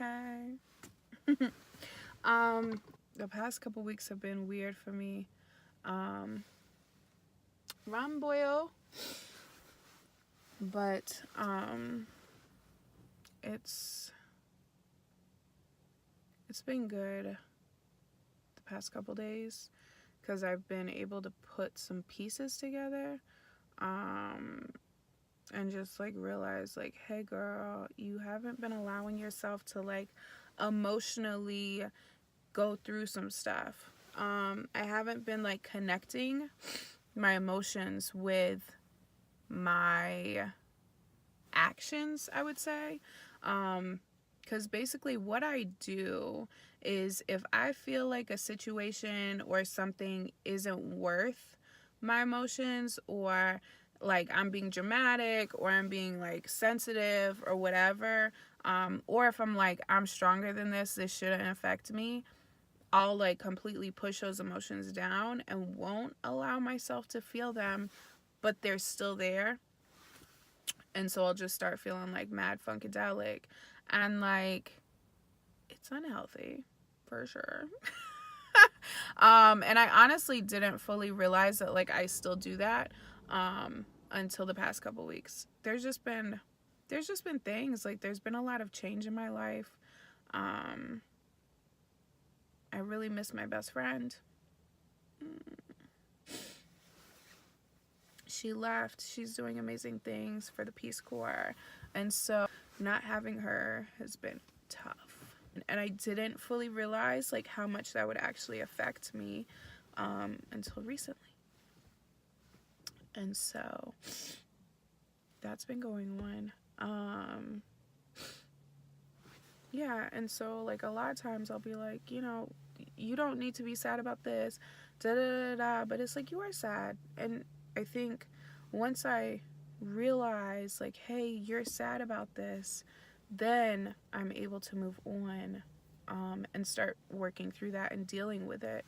Hey. The past couple weeks have been weird for me. Ramboyo. But it's been good the past couple days because I've been able to put some pieces together. And just like realize like, hey girl, you haven't been allowing yourself to like emotionally go through some stuff. I haven't been like connecting my emotions with my actions, I would say. Because basically what I do is if I feel like a situation or something isn't worth my emotions, or like I'm being dramatic or I'm being like sensitive or whatever, or if I'm like, I'm stronger than this shouldn't affect me, I'll like completely push those emotions down and won't allow myself to feel them, but they're still there. And so I'll just start feeling like mad funkadelic. And like, it's unhealthy for sure. And I honestly didn't fully realize that like I still do that until the past couple weeks. There's just been things like there's been a lot of change in my life. I really miss my best friend. She left. She's doing amazing things for the Peace Corps. And so not having her has been tough. And I didn't fully realize like how much that would actually affect me until recently. And so that's been going on. Yeah, and so like a lot of times I'll be like, you know, you don't need to be sad about this, da da da da. But it's like, you are sad. And I think once I realize like, hey, you're sad about this, then I'm able to move on and start working through that and dealing with it.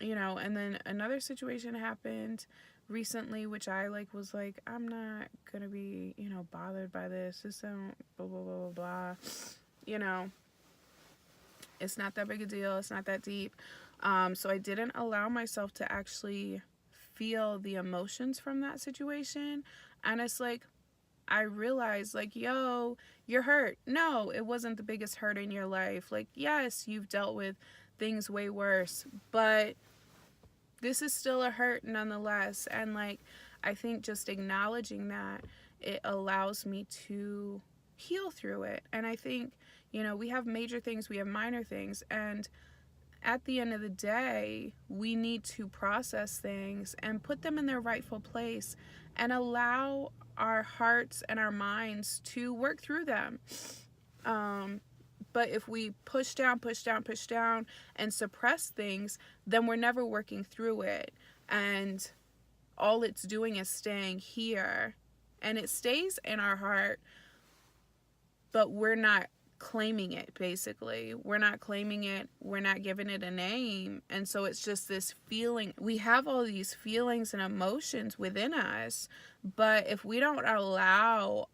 You know, and then another situation happened recently, which I like was like, I'm not gonna be, you know, bothered by this. This don't blah blah blah blah blah. You know, it's not that big a deal. It's not that deep. So I didn't allow myself to actually feel the emotions from that situation. And it's like, I realized like, yo, you're hurt. No, it wasn't the biggest hurt in your life. Like, yes, you've dealt with things way worse, but this is still a hurt nonetheless. And like, I think just acknowledging that, it allows me to heal through it. And I think, you know, we have major things, we have minor things, and at the end of the day, we need to process things and put them in their rightful place and allow our hearts and our minds to work through them. But if we push down, and suppress things, then we're never working through it. And all it's doing is staying here. And it stays in our heart, but we're not claiming it, basically. We're not claiming it. We're not giving it a name. And so it's just this feeling. We have all these feelings and emotions within us, but if we don't allow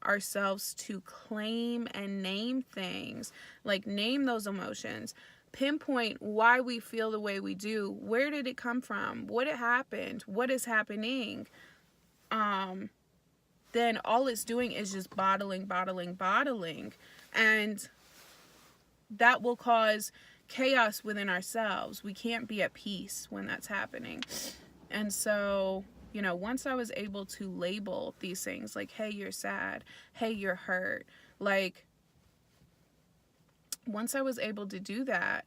ourselves to claim and name things, like name those emotions, pinpoint why we feel the way we do, where did it come from, what happened, what is happening, then all it's doing is just bottling, and that will cause chaos within ourselves. We can't be at peace when that's happening. And so, you know, once I was able to label these things like, hey, you're sad, hey, you're hurt, like, once I was able to do that,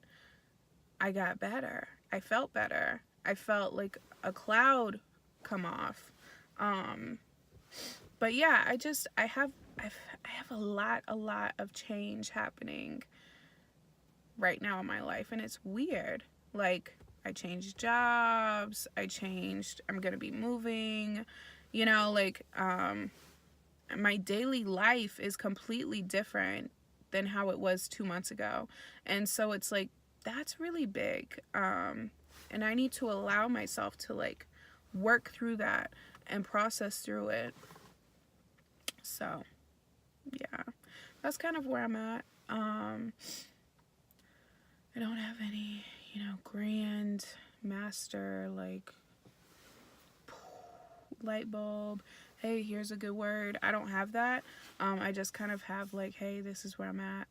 I got better. I felt better. I felt like a cloud come off. But yeah, I have a lot of change happening right now in my life, and it's weird. Like, I changed jobs, I'm gonna be moving, you know, like, my daily life is completely different than how it was 2 months ago. And so it's like, that's really big. And I need to allow myself to like work through that and process through it. So yeah, that's kind of where I'm at. I don't have any, grand master like light bulb. Hey, here's a good word. I don't have that. I just kind of have like, hey, this is where I'm at.